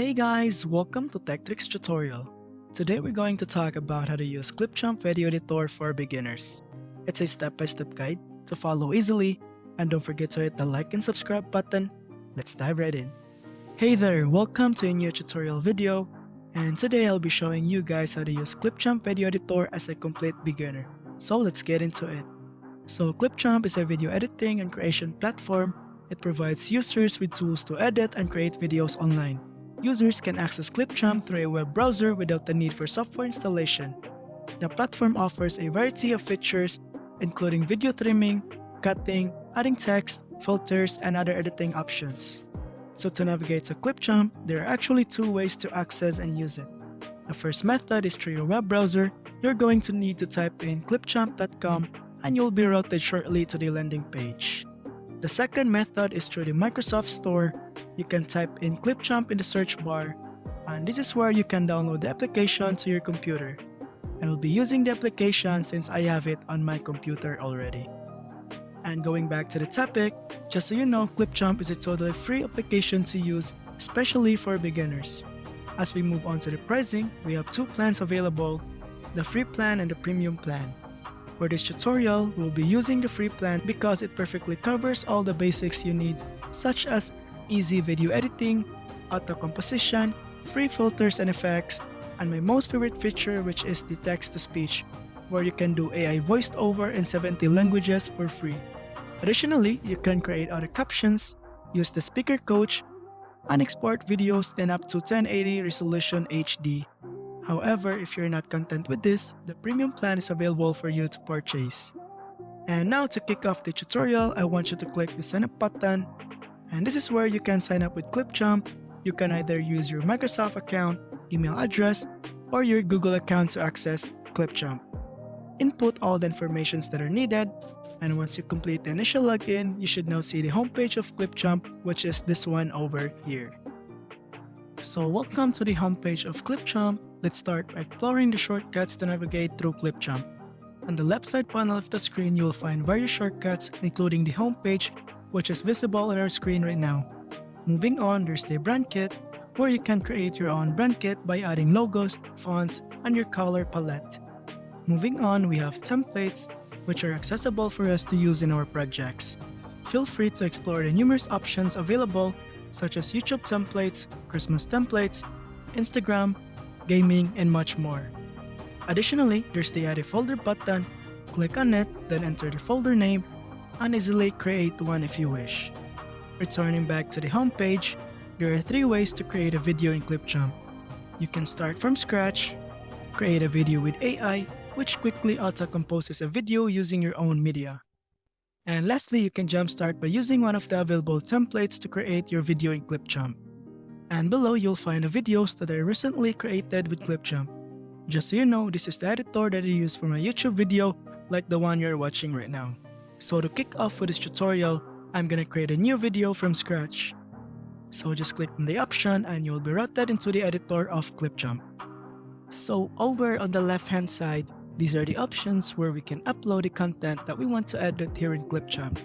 Hey guys, welcome to Tech Tricks tutorial. Today we're going to talk about how to use Clipchamp video editor for beginners. It's a step-by-step guide to follow easily, and don't forget to hit the like and subscribe button. Let's dive right in. Hey there, welcome to a new tutorial video, and today I'll be showing you guys how to use Clipchamp video editor as a complete beginner. So let's get into it. So Clipchamp is a video editing and creation platform. It provides users with tools to edit and create videos online. Users can access Clipchamp through a web browser without the need for software installation. The platform offers a variety of features, including video trimming, cutting, adding text, filters, and other editing options. So to navigate to Clipchamp, there are actually two ways to access and use it. The first method is through your web browser. You're going to need to type in clipchamp.com and you'll be routed shortly to the landing page. The second method is through the Microsoft Store. You can type in Clipchamp in the search bar, and this is where you can download the application to your computer. I will be using the application since I have it on my computer already. And going back to the topic, just so you know, Clipchamp is a totally free application to use, especially for beginners. As we move on to the pricing, we have two plans available, the free plan and the premium plan. For this tutorial, we'll be using the free plan because it perfectly covers all the basics you need, such as easy video editing, auto composition, free filters and effects, and my most favorite feature, which is the text-to-speech, where you can do AI voiced over in 70 languages for free. Additionally, you can create auto captions, use the speaker coach, and export videos in up to 1080 resolution HD. However, if you're not content with this, the premium plan is available for you to purchase. And now to kick off the tutorial, I want you to click the sign up button, and this is where you can sign up with Clipchamp. You can either use your Microsoft account, email address, or your Google account to access Clipchamp. Input all the informations that are needed, and once you complete the initial login, you should now see the homepage of Clipchamp, which is this one over here. So welcome to the homepage of Clipchamp. Let's start by exploring the shortcuts to navigate through Clipchamp. On the left side panel of the screen, you will find various shortcuts, including the homepage, which is visible on our screen right now. Moving on, there's the brand kit, where you can create your own brand kit by adding logos, fonts, and your color palette. Moving on, we have templates, which are accessible for us to use in our projects. Feel free to explore the numerous options available, such as YouTube templates, Christmas templates, Instagram, gaming, and much more. Additionally, there's the Add a Folder button. Click on it, then enter the folder name, and easily create one if you wish. Returning back to the homepage, there are three ways to create a video in Clipchamp. You can start from scratch, create a video with AI, which quickly auto-composes a video using your own media. And lastly, you can jumpstart by using one of the available templates to create your video in Clipchamp. And below, you'll find the videos that I recently created with Clipchamp. Just so you know, this is the editor that I use for my YouTube video, like the one you're watching right now. So to kick off with this tutorial, I'm gonna create a new video from scratch. So just click on the option and you'll be routed into the editor of Clipchamp. So over on the left hand side, these are the options where we can upload the content that we want to edit here in Clipchamp.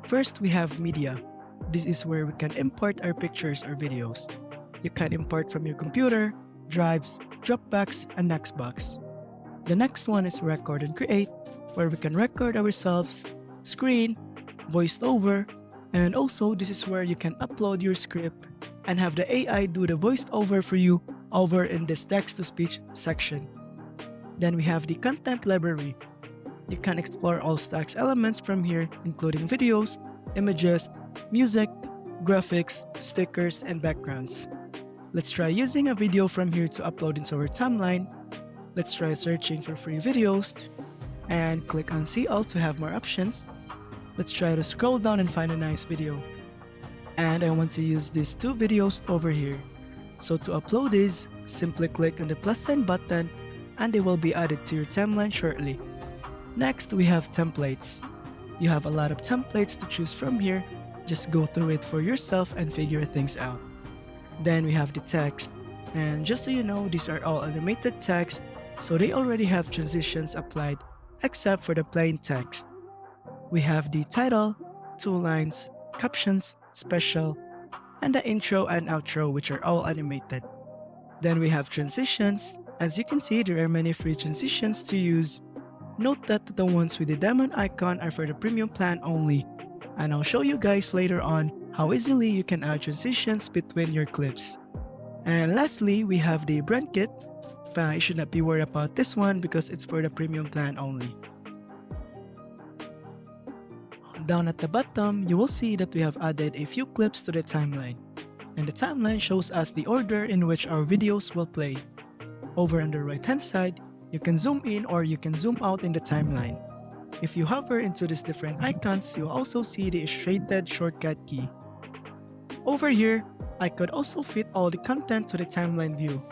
First, we have media. This is where we can import our pictures or videos. You can import from your computer, drives, Dropbox, and Xbox. The next one is record and create, where we can record ourselves, screen, voiced over, and also this is where you can upload your script and have the AI do the voiced over for you over in this text-to-speech section. Then we have the content library. You can explore all Stacks elements from here, including videos, images, music, graphics, stickers, and backgrounds. Let's try using a video from here to upload into our timeline. Let's try searching for free videos and click on See All to have more options. Let's try to scroll down and find a nice video. And I want to use these two videos over here. So to upload these, simply click on the plus sign button and they will be added to your timeline shortly. Next, we have templates. You have a lot of templates to choose from here. Just go through it for yourself and figure things out. Then we have the text. And just so you know, these are all animated text, so they already have transitions applied, except for the plain text. We have the title, 2 lines, captions, special, and the intro and outro, which are all animated. Then we have transitions. As you can see, there are many free transitions to use. Note that the ones with the diamond icon are for the premium plan only, and I'll show you guys later on how easily you can add transitions between your clips. And lastly, we have the brand kit, but you should not be worried about this one because it's for the premium plan only. Down at the bottom, you will see that we have added a few clips to the timeline, and the timeline shows us the order in which our videos will play. Over on the right hand side, you can zoom in or you can zoom out in the timeline. If you hover into these different icons, you'll also see the illustrated shortcut key. Over here, I could also fit all the content to the timeline view.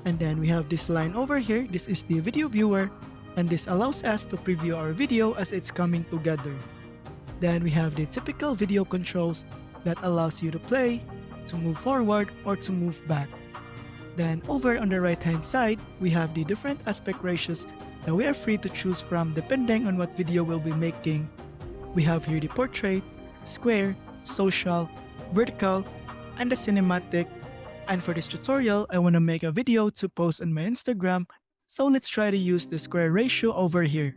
And then we have this line over here. This is the video viewer, and this allows us to preview our video as it's coming together. Then we have the typical video controls that allows you to play, to move forward, or to move back. Then over on the right hand side, we have the different aspect ratios that we are free to choose from depending on what video we'll be making. We have here the portrait, square, social, vertical, and the cinematic. And for this tutorial, I want to make a video to post on my Instagram, so let's try to use the square ratio over here.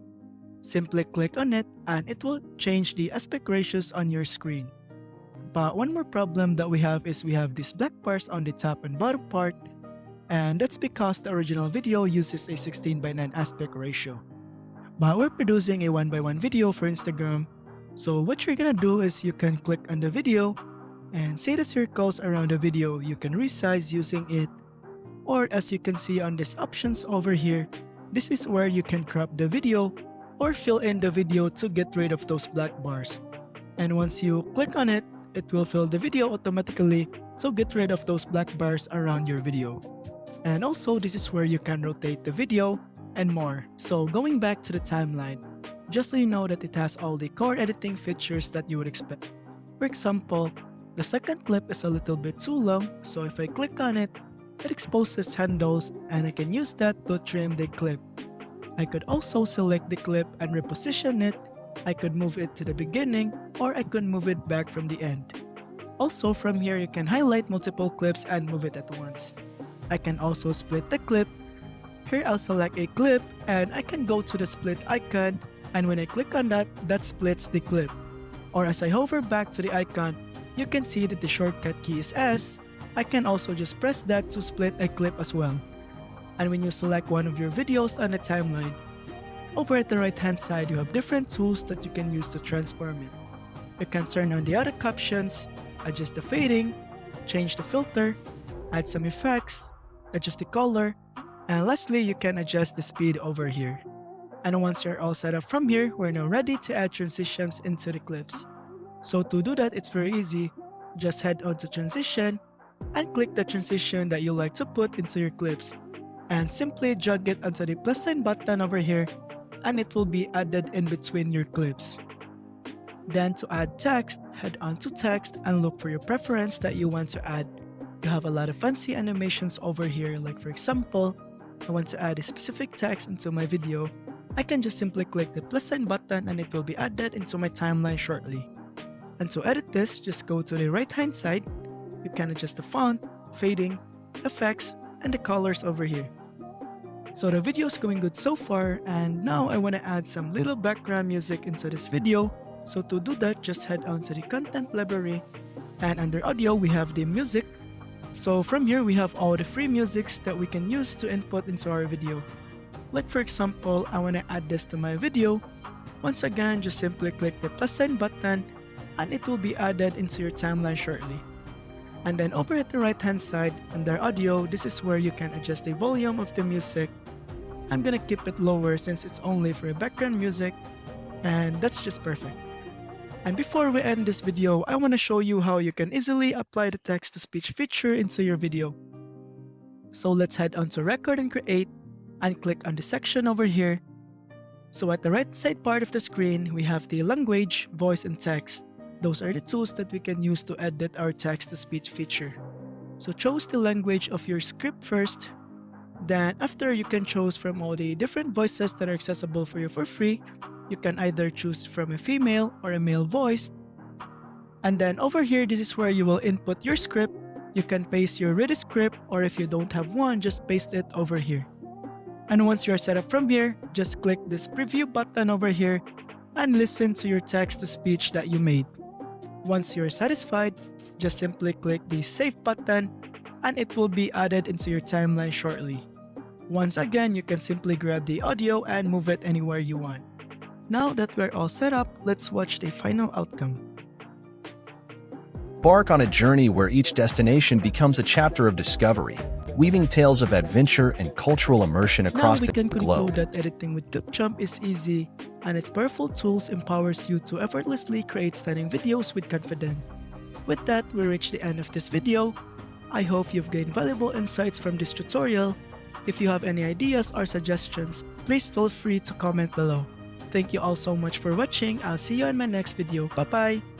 Simply click on it and it will change the aspect ratios on your screen. But one more problem that we have is we have these black bars on the top and bottom part, and that's because the original video uses a 16:9 aspect ratio. But we're producing a 1:1 video for Instagram, so what you're gonna do is you can click on the video and see the circles around the video. You can resize using it, or as you can see on these options over here, this is where you can crop the video or fill in the video to get rid of those black bars. And once you click on it, it will fill the video automatically, so get rid of those black bars around your video. And also, this is where you can rotate the video and more. So going back to the timeline, just so you know that it has all the core editing features that you would expect. For example, the second clip is a little bit too long, so if I click on it, it exposes handles and I can use that to trim the clip. I could also select the clip and reposition it. I could move it to the beginning, or I could move it back from the end. Also, from here you can highlight multiple clips and move it at once. I can also split the clip. Here I'll select a clip and I can go to the split icon, and when I click on that, that splits the clip. Or as I hover back to the icon, you can see that the shortcut key is S. I can also just press that to split a clip as well. And when you select one of your videos on the timeline, over at the right hand side you have different tools that you can use to transform it. You can turn on the other captions, adjust the fading, change the filter, add some effects, adjust the color, and lastly you can adjust the speed over here. And once you're all set up from here, we're now ready to add transitions into the clips. So to do that, it's very easy. Just head on to transition and click the transition that you like to put into your clips, and simply drag it onto the plus sign button over here, and it will be added in between your clips. Then to add text, head on to text and look for your preference that you want to add. You have a lot of fancy animations over here, like for example, I want to add a specific text into my video. I can just simply click the plus sign button and it will be added into my timeline shortly. And to edit this, just go to the right hand side. You can adjust the font, fading, effects, and the colors over here. So the video is going good so far, and now I want to add some little background music into this video. So to do that, just head on to the content library, and under audio we have the music. So from here we have all the free musics that we can use to input into our video. Like for example, I want to add this to my video. Once again, just simply click the plus sign button and it will be added into your timeline shortly. And then over at the right hand side under audio, this is where you can adjust the volume of the music. I'm gonna keep it lower since it's only for background music, and that's just perfect. And before we end this video, I want to show you how you can easily apply the text-to-speech feature into your video. So let's head on to Record and Create and click on the section over here. So at the right side part of the screen, we have the language, voice, and text. Those are the tools that we can use to edit our text-to-speech feature. So choose the language of your script first. Then after, you can choose from all the different voices that are accessible for you for free. You can either choose from a female or a male voice. And then over here, this is where you will input your script. You can paste your ready script, or if you don't have one, just paste it over here. And once you're set up from here, just click this preview button over here and listen to your text-to-speech that you made. Once you're satisfied, just simply click the save button and it will be added into your timeline shortly. Once again, you can simply grab the audio and move it anywhere you want. Now that we're all set up, let's watch the final outcome. Embark on a journey where each destination becomes a chapter of discovery, weaving tales of adventure and cultural immersion across the globe. Now we can conclude that editing with Clipchamp is easy, and its powerful tools empowers you to effortlessly create stunning videos with confidence. With that, we reach the end of this video. I hope you've gained valuable insights from this tutorial. If you have any ideas or suggestions, please feel free to comment below. Thank you all so much for watching. I'll see you in my next video. Bye-bye!